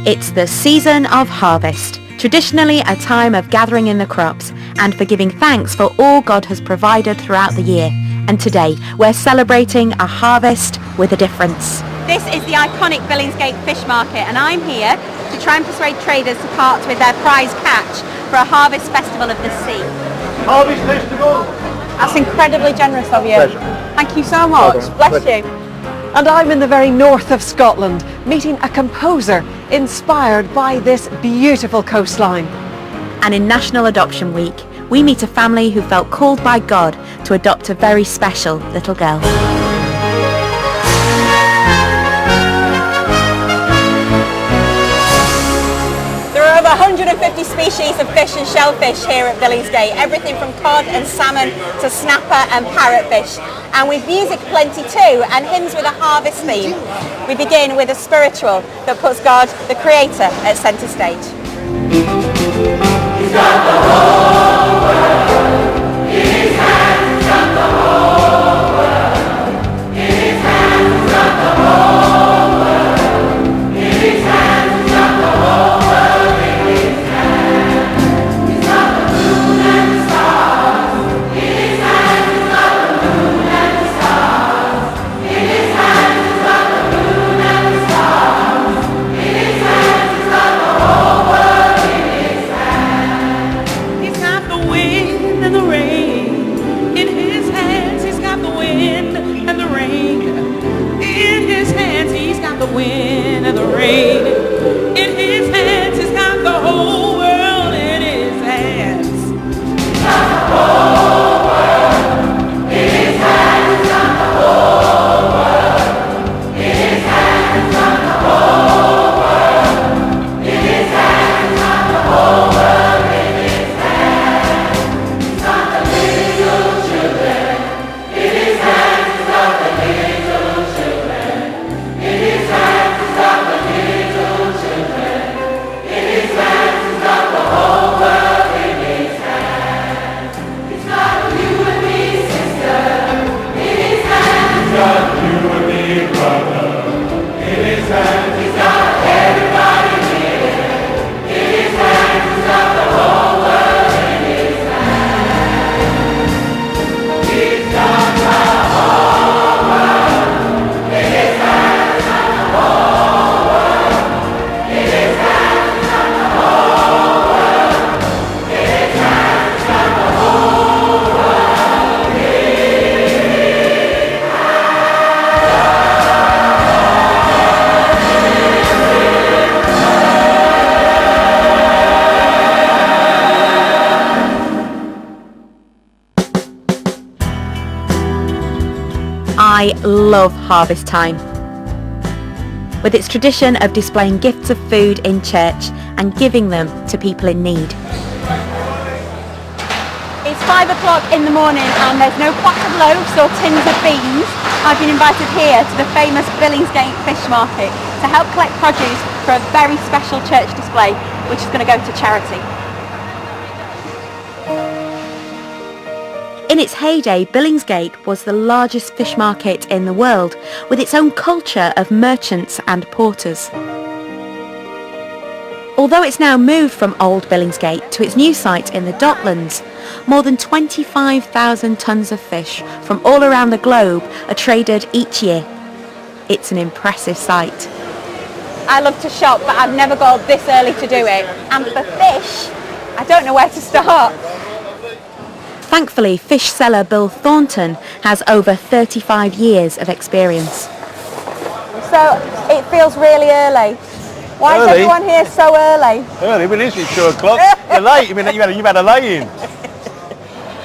It's the season of harvest, traditionally a time of gathering in the crops and for giving thanks for all God has provided throughout the year. And today we're celebrating a harvest with a difference. This is the iconic Billingsgate Fish Market, and I'm here to try and persuade traders to part with their prize catch for a harvest festival of the sea. Harvest festival? That's incredibly generous of you. Pleasure. Thank you so much. Bless you. And I'm in the very north of Scotland, meeting a composer inspired by this beautiful coastline. And in National Adoption Week, we meet a family who felt called by God to adopt a very special little girl. There are over 150 species of fish and shellfish here at Billingsgate, everything from cod and salmon to snapper and parrotfish. And with music plenty too, and hymns with a harvest theme. We begin with a spiritual that puts God, the Creator, at centre stage. He's got the whole world in his hands, he's got the whole world in his hands, he's got the whole world in his hands, he's got the whole world in his hands. He's got the moon and the stars in his hands, he's got the moon and the stars in his hands, he's got the moon and the stars in his hands, he's got the whole world in his hands. He's got the wind and the rain in his hands. He's got the wind and the rain in his hands. He's got the wind and the rain in his hands. He's got the whole world in his hands. He's got the whole world in his hands. He's got the whole world in his hands. He's got the whole world in his hands. He's got the whole world in his hands. He's got the little children in his hands. He's got the little children in his hands. He's got the little children in his hands. He's got the whole world in his hands. He's got you and me, sister, in his hands. He's got you and me, brother, in his hands. He's got everybody here in his hands. He's got the whole world in his hands. He's got the whole world in his hands. He's got the whole world in his hands. He's got the whole world in his hands. He's got the whole world in his I love harvest time. With its tradition of displaying gifts of food in church and giving them to people in need. It's 5 o'clock in the morning and there's no pot of loaves or tins of beans. I've been invited here to the famous Billingsgate Fish Market to help collect produce for a very special church display which is going to go to charity. In its heyday, Billingsgate was the largest fish market in the world, with its own culture of merchants and porters. Although it's now moved from Old Billingsgate to its new site in the Docklands, more than 25,000 tonnes of fish from all around the globe are traded each year. It's an impressive sight. I love to shop, but I've never got this early to do it. And for fish, I don't know where to start. Thankfully, fish seller Bill Thornton has over 35 years of experience. So it feels really early. Why is everyone here so early? Early? Well, it's 2 o'clock. You're late. I mean, you've had a lay-in.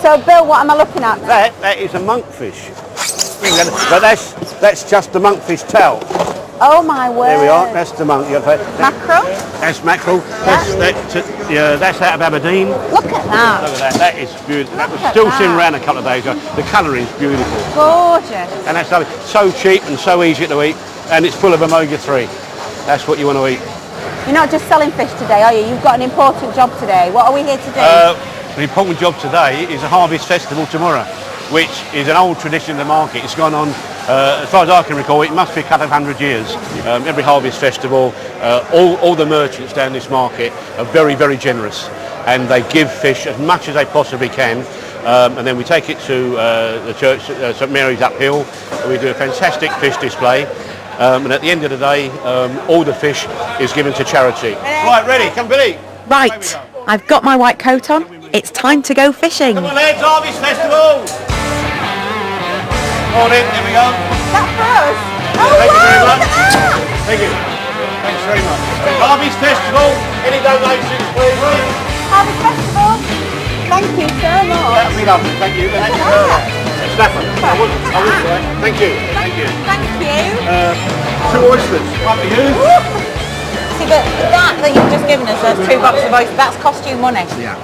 So Bill, what am I looking at? That is a monkfish. But that's just the monkfish tail. Oh my word. There we are. That's the monk. Mackerel? That's mackerel. That's out of Aberdeen. Look at that. Look at that. That is beautiful. That was still sitting around a couple of days ago. The colouring's beautiful. Gorgeous. And that's lovely. So cheap and so easy to eat. And it's full of omega-3. That's what you want to eat. You're not just selling fish today, are you? You've got an important job today. What are we here to do? The important job today is a harvest festival tomorrow, which is an old tradition of the market. It's gone on As far as I can recall, it must be a couple of 100 years. Every harvest festival, all the merchants down this market are very, very generous, and they give fish as much as they possibly can. And then we take it to the church, St Mary's Uphill, and we do a fantastic fish display. And at the end of the day, all the fish is given to charity. Right, ready? Come, Billy. Right, I've got my white coat on. It's time to go fishing. Come on, lads, Harvest Festival. Morning, there we go. That for us? Oh, Thank you very wow, much. look at that! Thank you. Thanks very much. Harvest Festival. Any donations, please? Harvest Festival. Thank you so much. That'd be lovely. Thank you. Thank you. Snapper. I wouldn't say. Thank you. Thank you. Thank you. 2 oysters. One for you. See, but that you've just given us, those 2 boxes of oysters, that's cost you money. Yeah.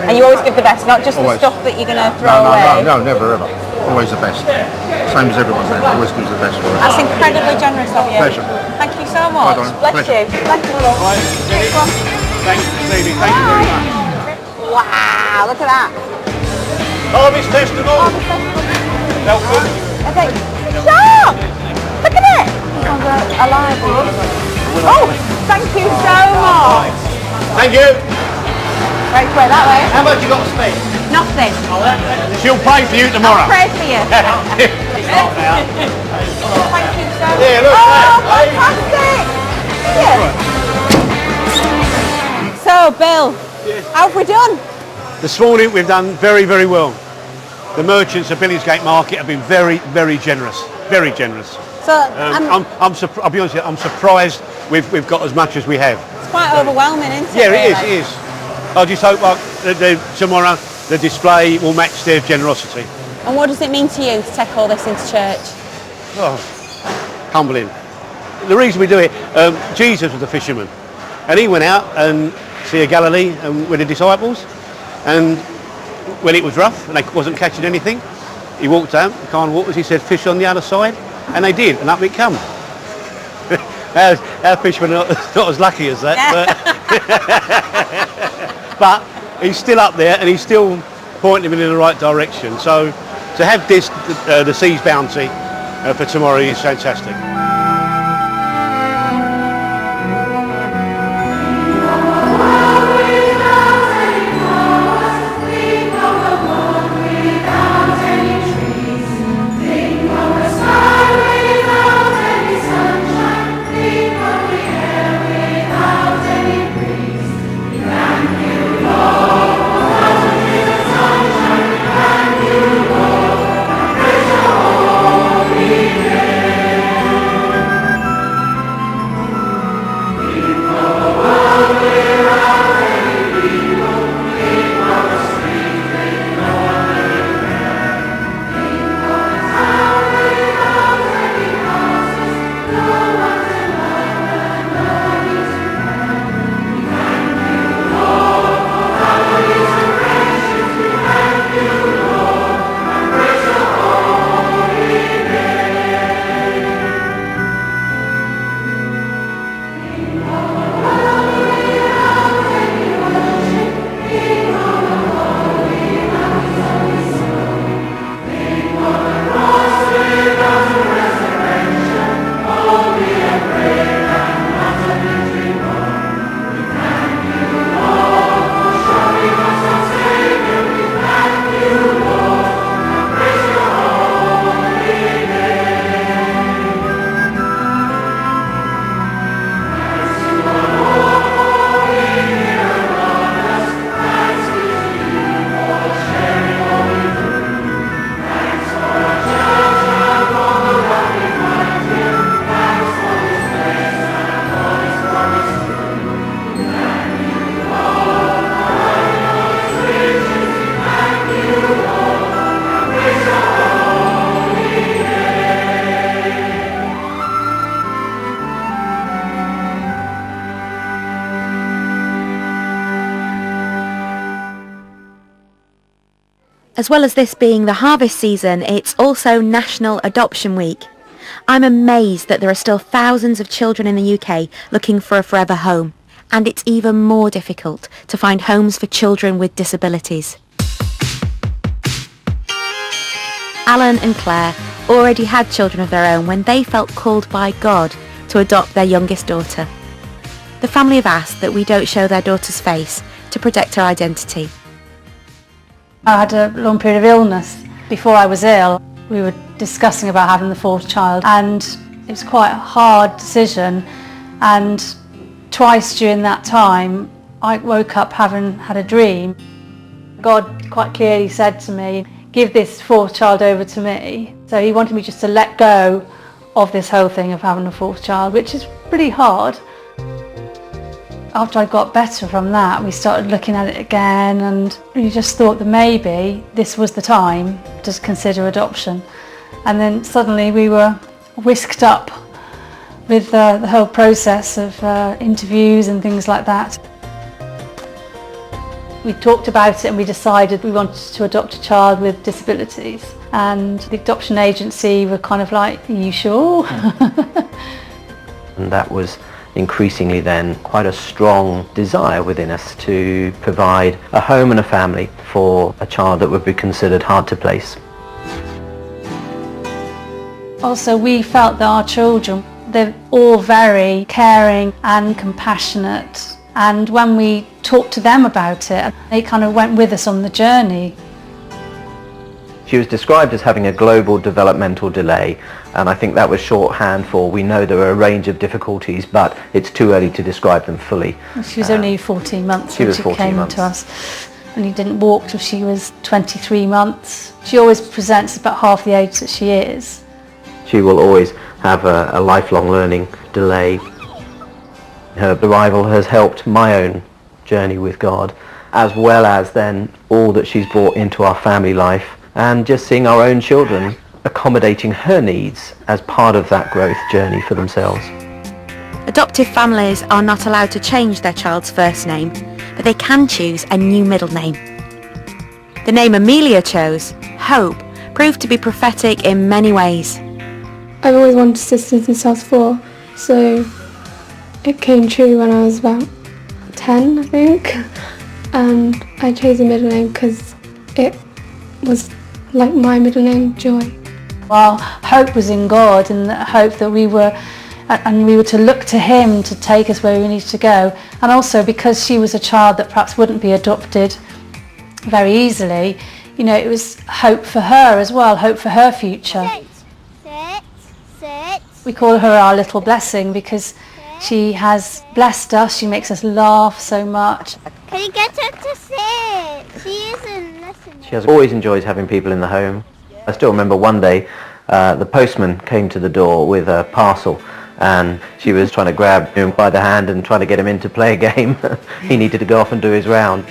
And you always give the best, not just Always. the stuff that you're going to throw away. No, never ever. Always the best. Same as everyone says, always gives the best for it. That's incredibly generous of you. Pleasure. Thank you so much. Well done. Bless Pleasure. you. Bless you, love. Right, ready? Thanks, Stevie. Thank you very much. Wow, look at that. Harvest Festival. Harvest Festival. Belford. Okay. Shark! Look at it. This one's alive. Oh, thank you so much. Thank you. Right, wait, that way. How much you got to spend? Nothing. She'll pay for you tomorrow. Pray for you. Thank you so much. Yeah, look, fantastic. Yeah. So, Bill, how have we done? This morning we've done very, very well. The merchants at Billingsgate Market have been very, very generous. Very generous. So, I'll be honest with you, I'm surprised we've got as much as we have. it's quite overwhelming, isn't it? Yeah, really? it is. I just hope tomorrow the display will match their generosity. And what does it mean to you to take all this into church? Oh, humbling. The reason we do it, Jesus was a fisherman, and he went out and Sea of Galilee with the disciples, and when it was rough and they wasn't catching anything, he walked out the calm waters, he said, fish on the other side, and they did, and up it come. Our fishermen are not as lucky as that, but he's still up there and he's still pointing them in the right direction. So to have this, the Sea's Bounty for tomorrow is fantastic. As well as this being the harvest season, it's also National Adoption Week. I'm amazed that there are still thousands of children in the UK looking for a forever home, and it's even more difficult to find homes for children with disabilities. Alan and Claire already had children of their own when they felt called by God to adopt their youngest daughter. The family have asked that we don't show their daughter's face to protect her identity. I had a long period of illness. Before I was ill, we were discussing about having the fourth child, and it was quite a hard decision, and twice during that time I woke up having had a dream. God quite clearly said to me, give this fourth child over to me. So he wanted me just to let go of this whole thing of having a fourth child, which is pretty hard. After I got better from that, we started looking at it again, and we just thought that maybe this was the time to consider adoption. And then suddenly we were whisked up with the whole process of interviews and things like that. We talked about it and we decided we wanted to adopt a child with disabilities, and the adoption agency were kind of like, are you sure? And that was increasingly then quite a strong desire within us to provide a home and a family for a child that would be considered hard to place. Also, we felt that our children, they're all very caring and compassionate, and when we talked to them about it, they kind of went with us on the journey. She was described as having a global developmental delay, and I think that was shorthand for we know there are a range of difficulties, but it's too early to describe them fully. She was only 14 months when she came to us, and he didn't walk till she was 23 months. She always presents about half the age that she is. She will always have a lifelong learning delay. Her arrival has helped my own journey with God, as well as then all that she's brought into our family life, and just seeing our own children accommodating her needs as part of that growth journey for themselves. Adoptive families are not allowed to change their child's first name, but they can choose a new middle name. The name Amelia chose, Hope, proved to be prophetic in many ways. I've always wanted sisters in South 4, so it came true when I was about 10, I think, and I chose a middle name because it was like my middle name, Joy. Our hope was in God, and the hope that we were to look to him to take us where we needed to go, and also because she was a child that perhaps wouldn't be adopted very easily, you know, it was hope for her as well, hope for her future. Sit. We call her our little blessing because she has blessed us, she makes us laugh so much. Can you get her to sit? She isn't listening. She has always enjoyed having people in the home. I still remember one day the postman came to the door with a parcel, and she was trying to grab him by the hand and trying to get him in to play a game. He needed to go off and do his round.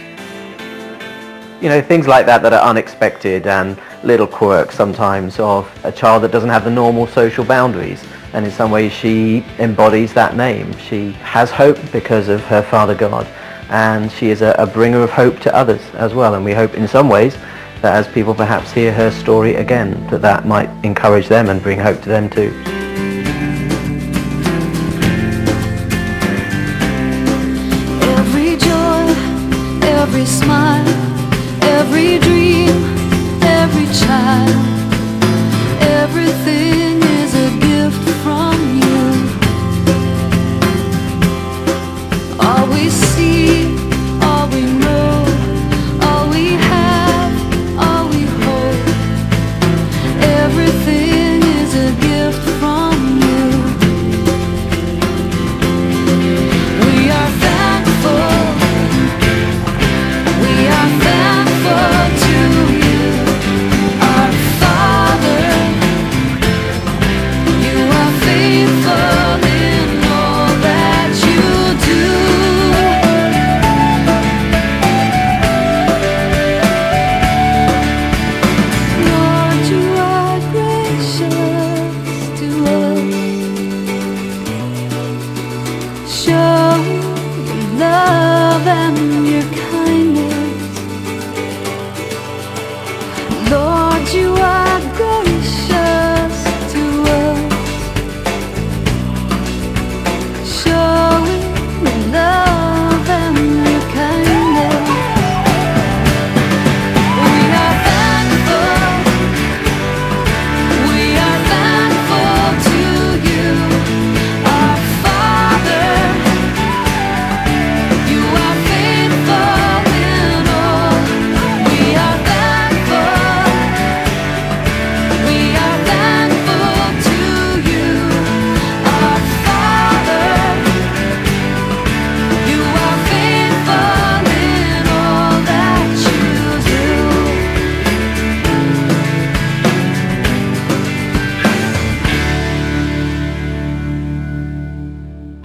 You know, things like that are unexpected, and little quirks sometimes of a child that doesn't have the normal social boundaries. And in some ways she embodies that name. She has hope because of her Father God, and she is a bringer of hope to others as well. And we hope in some ways that as people perhaps hear her story again, that might encourage them and bring hope to them too. Every joy, every smile.